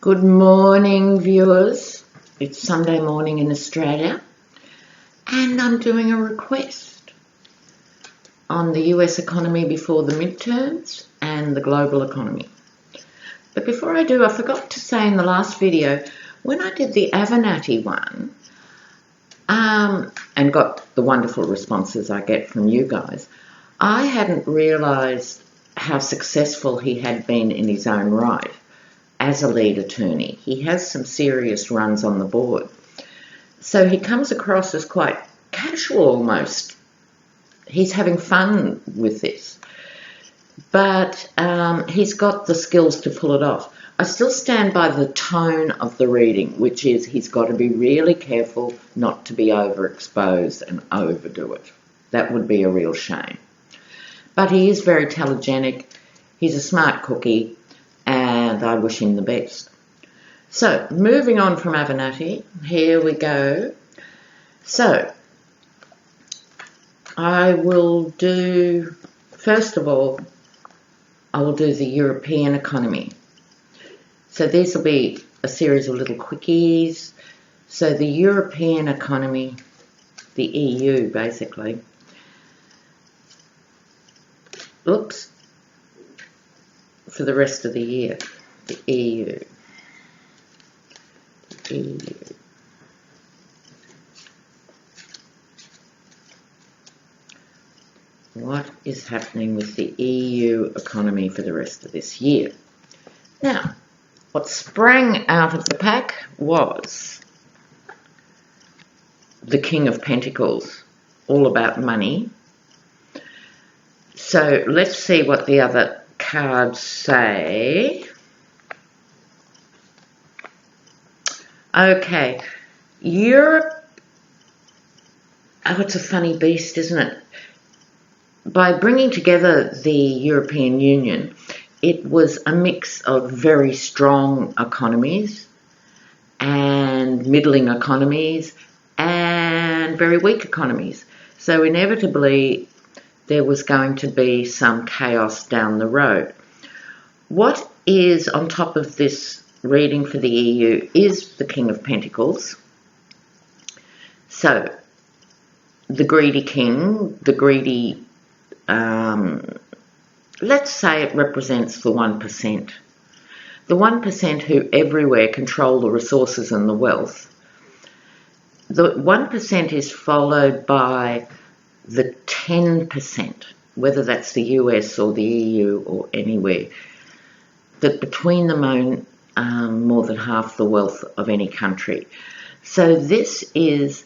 Good morning, viewers. It's Sunday morning in Australia, and I'm doing a request on the US economy before the midterms and the global economy. But before I do, I forgot to say in the last video, when I did the Avenatti one, and got the wonderful responses I get from you guys, I hadn't realised how successful he had been in his own right as a lead attorney. He has some serious runs on the board. So he comes across as quite casual almost. He's having fun with this. But he's got the skills to pull it off. I still stand by the tone of the reading, which is he's got to be really careful not to be overexposed and overdo it. That would be a real shame. But he is very telegenic. He's a smart cookie, and I wish him the best. So, moving on from Avenatti, here we go. So, I will do, first of all, I will do the European economy. So these will be a series of little quickies. So the European economy, the EU basically, for the rest of the year, the EU. What is happening with the EU economy for the rest of this year? Now, what sprang out of the pack was the King of Pentacles, all about money. So let's see what the other cards say. Okay, Europe, oh, it's a funny beast, isn't it? By bringing together the European Union, it was a mix of very strong economies and middling economies and very weak economies. So inevitably, there was going to be some chaos down the road. What is on top of this reading for the EU is the King of Pentacles. So, the greedy king, the greedy, let's say it represents the 1%. The 1% who everywhere control the resources and the wealth. The 1% is followed by the 10%, whether that's the US or the EU or anywhere, that between them own more than half the wealth of any country. So this is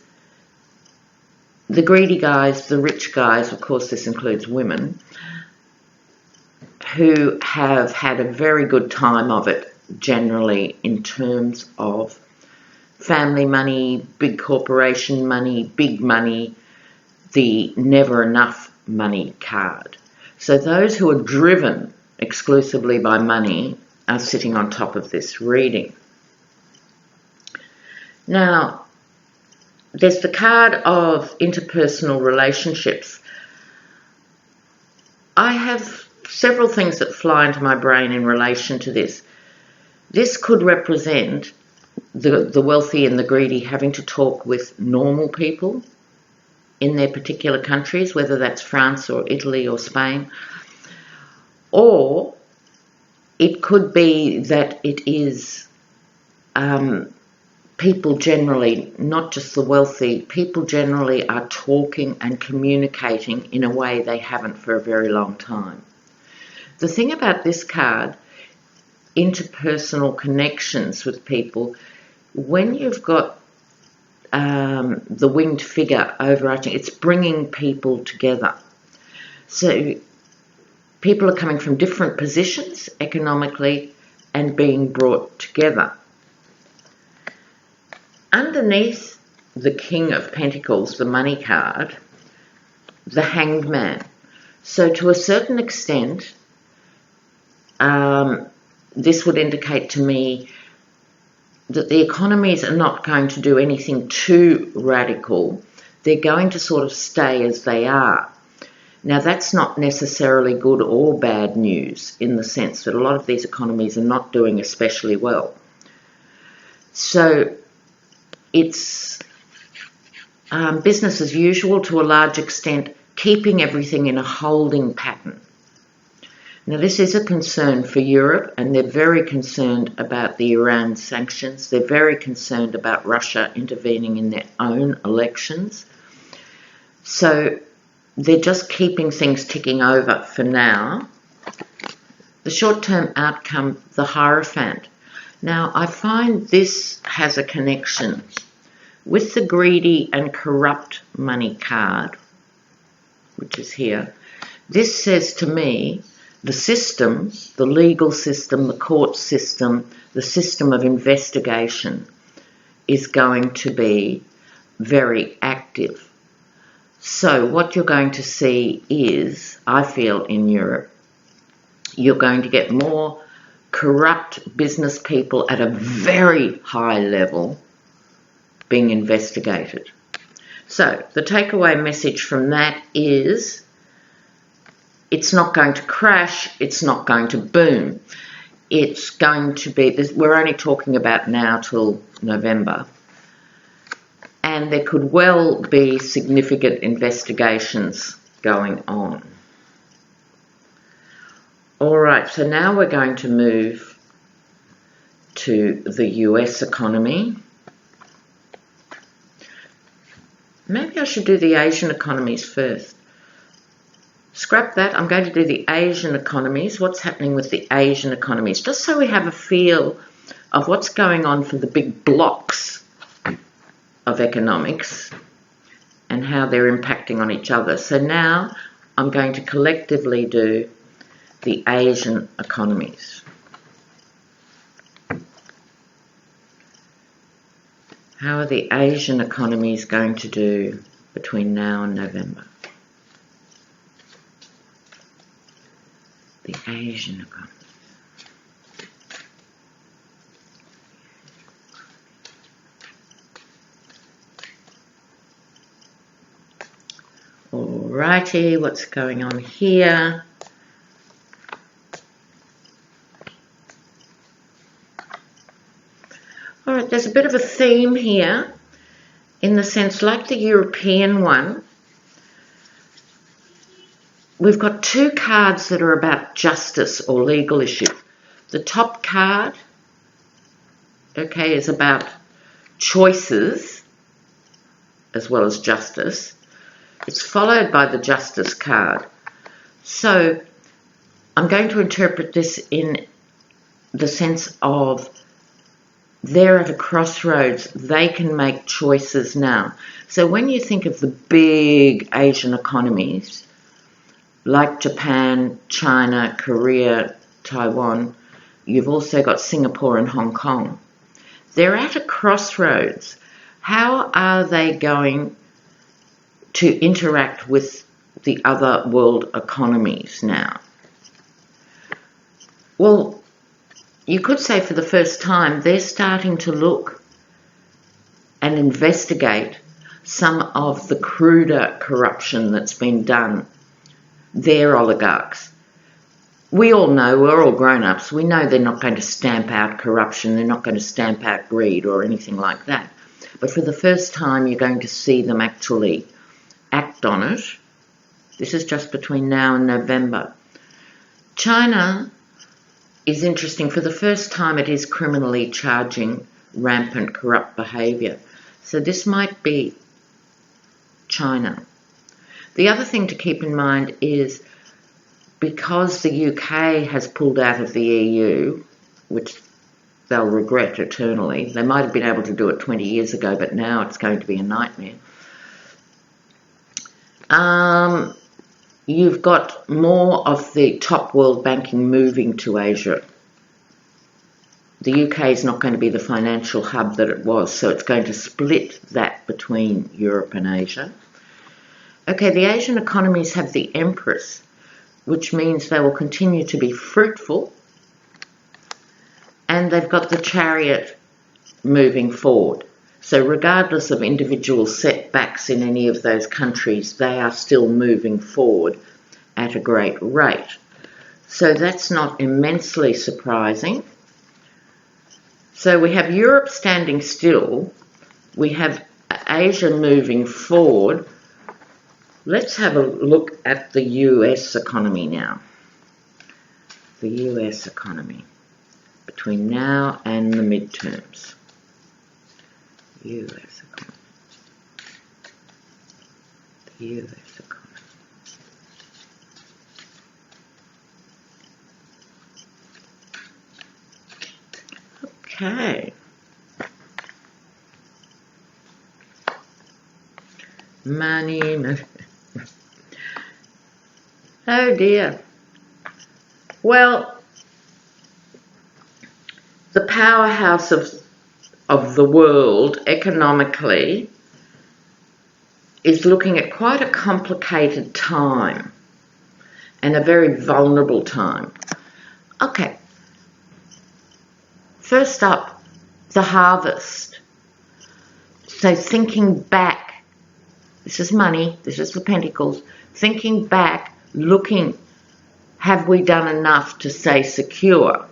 the greedy guys, the rich guys, of course this includes women, who have had a very good time of it generally in terms of family money, big corporation money, big money, the never enough money card. So those who are driven exclusively by money are sitting on top of this reading. Now, there's the card of interpersonal relationships. I have several things that fly into my brain in relation to this. This could represent the wealthy and the greedy having to talk with normal people in their particular countries, whether that's France or Italy or Spain. Or it could be that it is people generally, not just the wealthy, people generally are talking and communicating in a way they haven't for a very long time. The thing about this card, interpersonal connections with people, when you've got the winged figure overarching, it's bringing people together. So people are coming from different positions economically and being brought together. Underneath the King of Pentacles, the money card, the Hanged Man. So to a certain extent, this would indicate to me that the economies are not going to do anything too radical. They're going to sort of stay as they are. Now, that's not necessarily good or bad news in the sense that a lot of these economies are not doing especially well. So it's business as usual to a large extent, keeping everything in a holding pattern. Now, this is a concern for Europe, and they're very concerned about the Iran sanctions. They're very concerned about Russia intervening in their own elections. So they're just keeping things ticking over for now. The short-term outcome, the Hierophant. Now, I find this has a connection with the greedy and corrupt money card, which is here. This says to me, the system, the legal system, the court system, the system of investigation is going to be very active. So what you're going to see is, I feel in Europe, you're going to get more corrupt business people at a very high level being investigated. So the takeaway message from that is, it's not going to crash, it's not going to boom. It's going to be, we're only talking about now till November, and there could well be significant investigations going on. All right, so now we're going to move to the US economy. Maybe I should do the Asian economies first. Scrap that, I'm going to do the Asian economies. What's happening with the Asian economies? Just so we have a feel of what's going on for the big blocks of economics and how they're impacting on each other. So now I'm going to collectively do the Asian economies. How are the Asian economies going to do between now and November? The Asian economy. Alrighty, what's going on here? Alright, there's a bit of a theme here, in the sense, like the European one, we've got two cards that are about justice or legal issues. The top card, okay, is about choices as well as justice. It's followed by the justice card. So I'm going to interpret this in the sense of they're at a crossroads. They can make choices now. So when you think of the big Asian economies, like Japan, China, Korea, Taiwan, you've also got Singapore and Hong Kong. They're at a crossroads. How are they going to interact with the other world economies now? Well, you could say for the first time, they're starting to look and investigate some of the cruder corruption that's been done. They're oligarchs. We all know, we're all grown-ups, we know they're not going to stamp out corruption, they're not going to stamp out greed or anything like that. But for the first time, you're going to see them actually act on it. This is just between now and November. China is interesting. For the first time, it is criminally charging rampant corrupt behaviour. So this might be China. The other thing to keep in mind is, because the UK has pulled out of the EU, which they'll regret eternally, they might have been able to do it 20 years ago, but now it's going to be a nightmare. You've got more of the top world banking moving to Asia. The UK is not going to be the financial hub that it was, so it's going to split that between Europe and Asia. Okay, the Asian economies have the Empress, which means they will continue to be fruitful, and they've got the Chariot moving forward. So regardless of individual setbacks in any of those countries, they are still moving forward at a great rate. So that's not immensely surprising. So we have Europe standing still. We have Asia moving forward. Let's have a look at the US economy now. The US economy between now and the midterms. US economy. The US economy. Okay. Money, money. Oh dear. Well, the powerhouse of the world economically is looking at quite a complicated time and a very vulnerable time. Okay. First up, the harvest. So thinking back, this is money, this is the Pentacles, thinking back, looking, have we done enough to stay secure?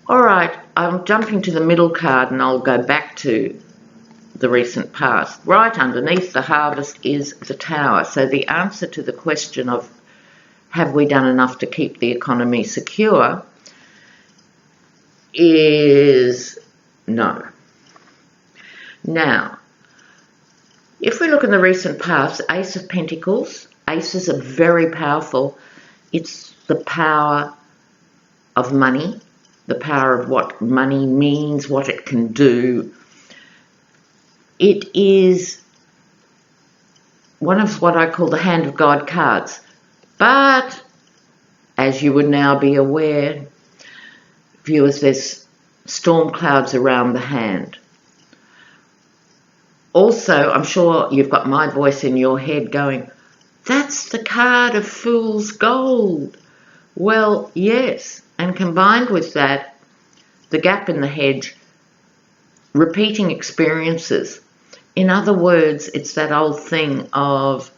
All right, I'm jumping to the middle card and I'll go back to the recent past. Right underneath the harvest is the Tower. So the answer to the question of have we done enough to keep the economy secure is no. Now, if we look in the recent past, Ace of Pentacles, aces are very powerful. It's the power of money, the power of what money means, what it can do. It is one of what I call the Hand of God cards. But, as you would now be aware, viewers, there's storm clouds around the hand. Also, I'm sure you've got my voice in your head going, that's the card of Fool's Gold. Well, yes, and combined with that, the gap in the hedge, repeating experiences. In other words, it's that old thing of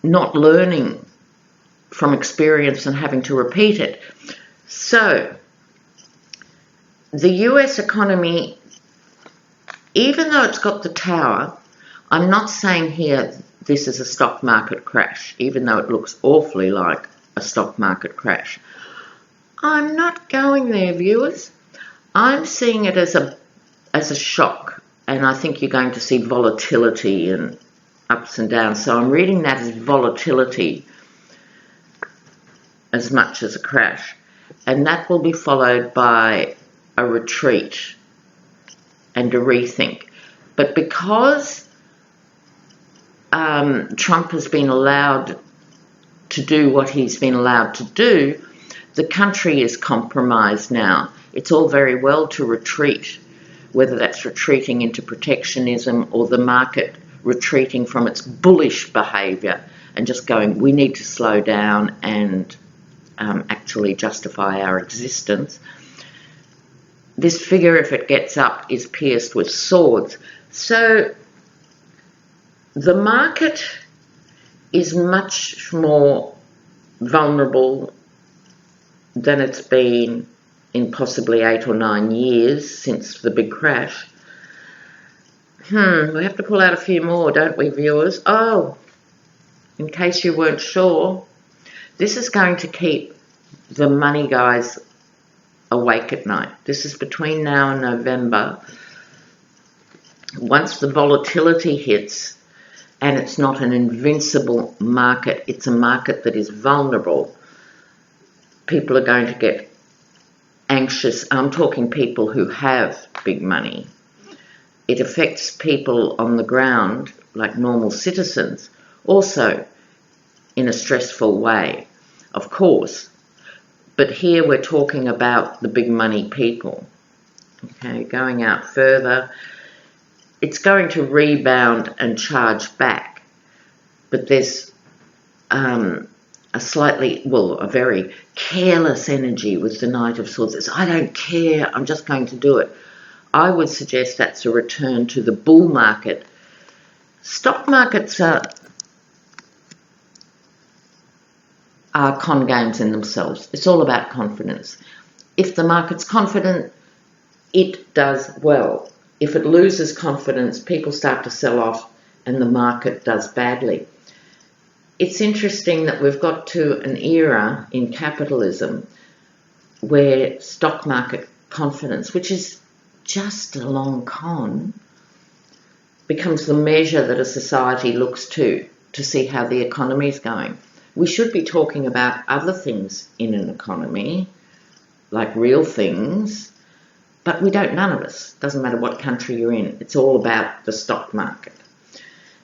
not learning from experience and having to repeat it. So, the US economy, even though it's got the Tower, I'm not saying here this is a stock market crash, even though it looks awfully like a stock market crash. I'm not going there, viewers. I'm seeing it as a shock, and I think you're going to see volatility and ups and downs. So I'm reading that as volatility as much as a crash, and that will be followed by a retreat and a rethink. But because Trump has been allowed to do what he's been allowed to do, the country is compromised now. It's all very well to retreat, whether that's retreating into protectionism or the market retreating from its bullish behaviour and just going, we need to slow down and actually justify our existence. This figure, if it gets up, is pierced with swords. So the market is much more vulnerable than it's been in possibly 8 or 9 years since the big crash. We have to pull out a few more, don't we, viewers? Oh, in case you weren't sure, this is going to keep the money guys awake at night. This is between now and November. Once the volatility hits, and it's not an invincible market, it's a market that is vulnerable, people are going to get anxious. I'm talking people who have big money. It affects people on the ground, like normal citizens, also in a stressful way, of course. But here we're talking about the big money people. Okay, going out further, it's going to rebound and charge back. But there's a very careless energy with the Knight of Swords. It's, I don't care, I'm just going to do it. I would suggest that's a return to the bull market. Stock markets are con games in themselves. It's all about confidence. If the market's confident, it does well. If it loses confidence, people start to sell off and the market does badly. It's interesting that we've got to an era in capitalism where stock market confidence, which is just a long con, becomes the measure that a society looks to see how the economy is going. We should be talking about other things in an economy, like real things, but we don't, none of us. Doesn't matter what country you're in. It's all about the stock market.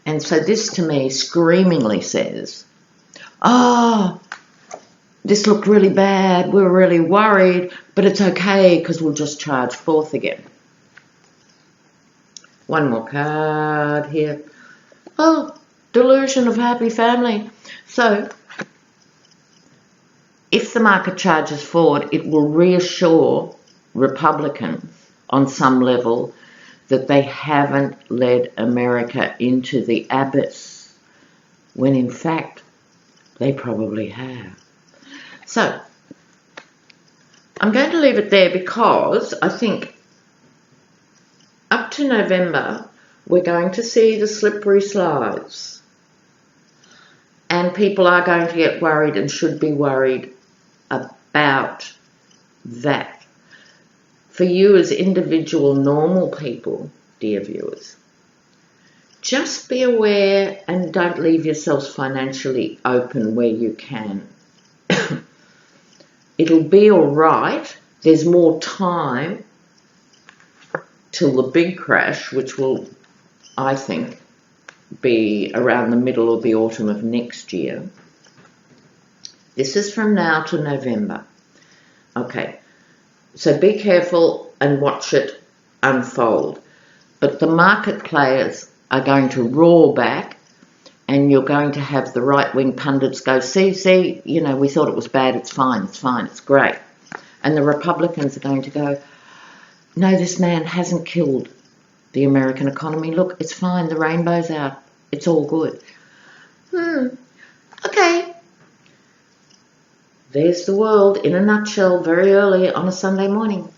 And so this to me screamingly says, oh, this looked really bad, we're really worried, but it's okay because we'll just charge forth again. One more card here. Oh, delusion of happy family. So, if the market charges forward, it will reassure Republicans on some level that they haven't led America into the abyss, when in fact they probably have. So, I'm going to leave it there because I think up to November we're going to see the slippery slides. And people are going to get worried and should be worried about that. For you as individual normal people, dear viewers, just be aware and don't leave yourselves financially open where you can. It'll be all right. There's more time till the big crash, which will, I think, be around the middle or the autumn of next year. This is from now to November. Okay, so be careful and watch it unfold. But the market players are going to roar back, and you're going to have the right-wing pundits go, see, you know, we thought it was bad, it's fine, it's great. And the Republicans are going to go, no, this man hasn't killed the American economy. Look, it's fine, the rainbow's out, it's all good. Okay. There's the world in a nutshell very early on a Sunday morning.